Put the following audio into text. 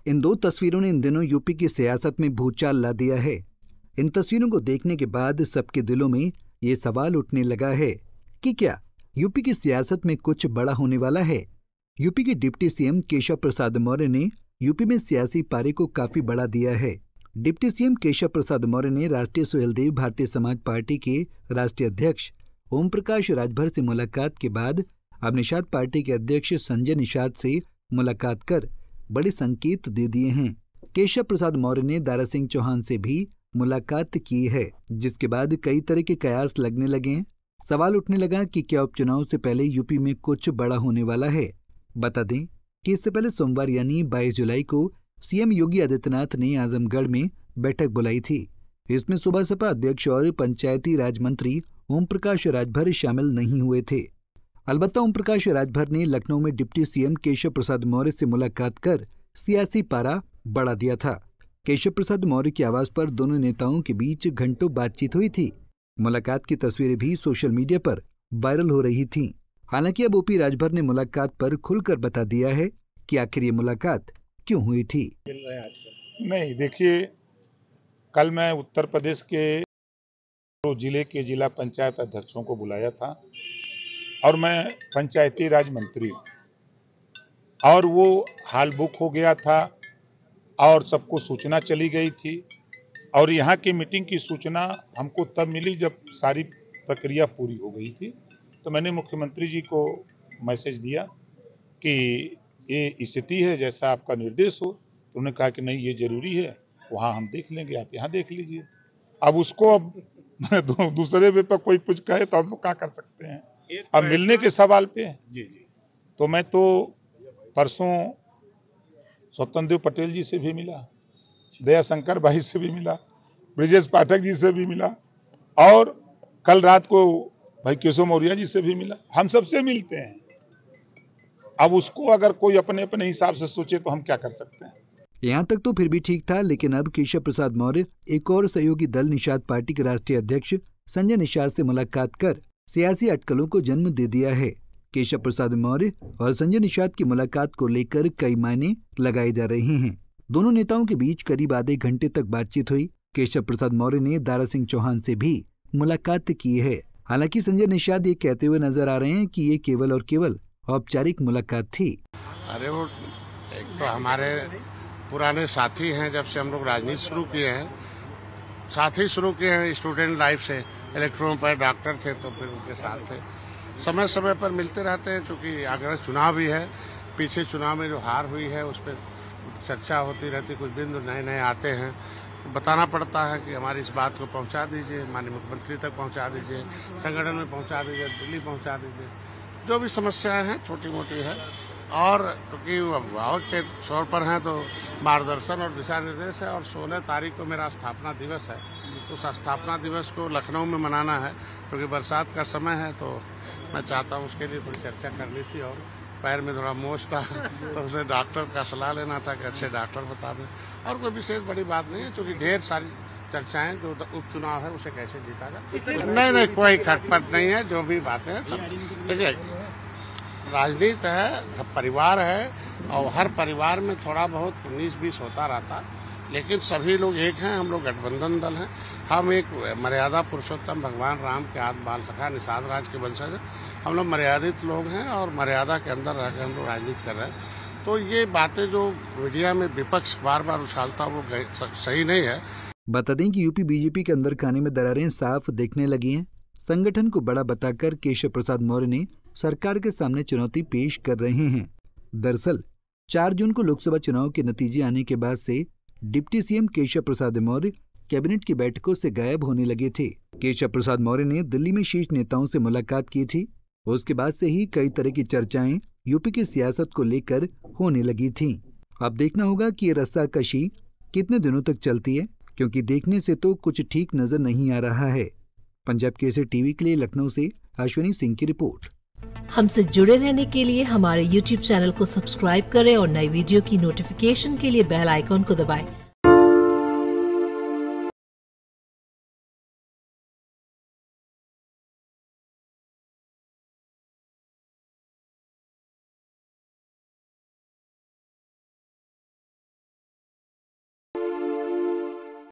इन दो तस्वीरों ने इन दिनों यूपी की सियासत में भूचाल ला दिया है। इन तस्वीरों को देखने के बाद सबके दिलों में ये सवाल उठने लगा है कि क्या यूपी की सियासत में कुछ बड़ा होने वाला है। यूपी के डिप्टी सीएम केशव प्रसाद मौर्य ने यूपी में सियासी पारी को काफी बढ़ा दिया है। डिप्टी सीएम केशव प्रसाद मौर्य ने राष्ट्रीय सुहेलदेव भारतीय समाज पार्टी के राष्ट्रीय अध्यक्ष ओम प्रकाश राजभर से मुलाकात के बाद अब निषाद पार्टी के अध्यक्ष संजय निषाद से मुलाकात कर बड़े संकेत दे दिए हैं। केशव प्रसाद मौर्य ने दारा सिंह चौहान से भी मुलाकात की है, जिसके बाद कई तरह के कयास लगने लगे हैं। सवाल उठने लगा कि क्या उपचुनाव से पहले यूपी में कुछ बड़ा होने वाला है। बता दें कि इससे पहले सोमवार यानी 22 जुलाई को सीएम योगी आदित्यनाथ ने आजमगढ़ में बैठक बुलाई थी। इसमें सुबह सपा अध्यक्ष और पंचायती राज मंत्री ओम प्रकाश राजभर शामिल नहीं हुए थे। अलबत्ता ओम प्रकाश राजभर ने लखनऊ में डिप्टी सीएम केशव प्रसाद मौर्य से मुलाकात कर सियासी पारा बढ़ा दिया था। केशव प्रसाद मौर्य के आवास पर दोनों नेताओं के बीच घंटों बातचीत हुई थी। मुलाकात की तस्वीरें भी सोशल मीडिया पर वायरल हो रही थीं। हालांकि अब ओपी राजभर ने मुलाकात पर खुलकर बता दिया है कि आखिर ये मुलाकात क्यों हुई थी। नहीं, देखिए, कल मैं उत्तर प्रदेश के जिले के जिला पंचायत अध्यक्षों को बुलाया था और मैं पंचायती राज मंत्री हूँ और वो हाल बुक हो गया था और सबको सूचना चली गई थी और यहाँ की मीटिंग की सूचना हमको तब मिली जब सारी प्रक्रिया पूरी हो गई थी। तो मैंने मुख्यमंत्री जी को मैसेज दिया कि ये स्थिति है, जैसा आपका निर्देश हो। तो उन्होंने कहा कि नहीं, ये जरूरी है, वहाँ हम देख लेंगे, आप यहाँ देख लीजिए। अब उसको अब दूसरे वे पर कोई कुछ कहे तो हम लोग क्या कर सकते हैं। अब मिलने के सवाल पे जी तो मैं तो परसों स्वतंत्र देव पटेल जी से भी मिला, दया शंकर भाई से भी मिला, ब्रिजेश पाठक जी से भी मिला और कल रात को भाई केशव मौर्य जी से भी मिला। हम सबसे मिलते हैं। अब उसको अगर कोई अपने अपने हिसाब से सोचे तो हम क्या कर सकते हैं। यहाँ तक तो फिर भी ठीक था, लेकिन अब केशव प्रसाद मौर्य एक और सहयोगी दल निषाद पार्टी के राष्ट्रीय अध्यक्ष संजय निषाद से मुलाकात कर सियासी अटकलों को जन्म दे दिया है। केशव प्रसाद मौर्य और संजय निषाद की मुलाकात को लेकर कई मायने लगाए जा रहे हैं। दोनों नेताओं के बीच करीब आधे घंटे तक बातचीत हुई। केशव प्रसाद मौर्य ने दारा सिंह चौहान से भी मुलाकात की है। हालांकि संजय निषाद ये कहते हुए नजर आ रहे हैं कि ये केवल और केवल औपचारिक मुलाकात थी। अरे वो एक तो हमारे पुराने साथी हैं, जब से हम लोग राजनीति शुरू किए हैं, साथी शुरू किए हैं स्टूडेंट लाइफ से। इलेक्ट्रोन पर डॉक्टर थे तो फिर उनके साथ थे, समय समय पर मिलते रहते हैं। क्योंकि अगर चुनाव भी है, पीछे चुनाव में जो हार हुई है उस पर चर्चा होती रहती, कुछ बिंदु नए नए आते हैं तो बताना पड़ता है कि हमारी इस बात को पहुंचा दीजिए, माननीय मुख्यमंत्री तक पहुंचा दीजिए, संगठन में पहुंचा दीजिए, दिल्ली पहुंचा दीजिए। जो भी समस्याएं हैं छोटी मोटी है और क्योंकि अभिभावक के तौर पर हैं तो मार्गदर्शन और दिशा निर्देश है। और 16 तारीख को मेरा स्थापना दिवस है, उस स्थापना दिवस को लखनऊ में मनाना है क्योंकि बरसात का समय है। तो मैं चाहता हूँ उसके लिए थोड़ी चर्चा करनी थी और पैर में थोड़ा मोच था तो उसे डॉक्टर का सलाह लेना था कि अच्छे डॉक्टर बता दें। और कोई विशेष बड़ी बात नहीं है, क्योंकि ढेर सारी चर्चाएं जो उपचुनाव है उसे कैसे जीता जाए। नहीं, कोई खटपट नहीं है। जो भी बातें हैं सब देखिए, राजनीति है, परिवार है और हर परिवार में थोड़ा बहुत 19-20 होता रहता, लेकिन सभी लोग एक हैं। हम लोग गठबंधन दल हैं। हम एक मर्यादा पुरुषोत्तम भगवान राम के आदि बाल सखा निषाद राज के वंशज हैं। हम लोग मर्यादित लोग हैं और मर्यादा के अंदर रहकर हम लोग राजनीति कर रहे हैं। तो ये बातें जो मीडिया में विपक्ष बार बार उछालता वो सही नहीं है। बता दें कि यूपी बीजेपी के अंदर खाने में दरारें साफ देखने लगी हैं। संगठन को बड़ा बताकर केशव प्रसाद मौर्य ने सरकार के सामने चुनौती पेश कर रहे हैं। दरअसल 4 जून को लोकसभा चुनाव के नतीजे आने के बाद से deputy CM Keshav Prasad Maurya cabinet की बैठकों से गायब होने लगे थे। केशव प्रसाद मौर्य ने दिल्ली में शीर्ष नेताओं से मुलाकात की थी। उसके बाद से ही कई तरह की चर्चाएं यूपी की सियासत को लेकर होने लगी थीं। अब देखना होगा कि ये रस्साकशी कितने दिनों तक चलती है, क्योंकि देखने से तो कुछ ठीक नजर नहीं आ रहा है। पंजाब केसरी टीवी के लिए लखनऊ से अश्विनी सिंह की रिपोर्ट। हमसे जुड़े रहने के लिए हमारे YouTube चैनल को सब्सक्राइब करें और नई वीडियो की नोटिफिकेशन के लिए बेल आइकॉन को दबाएं।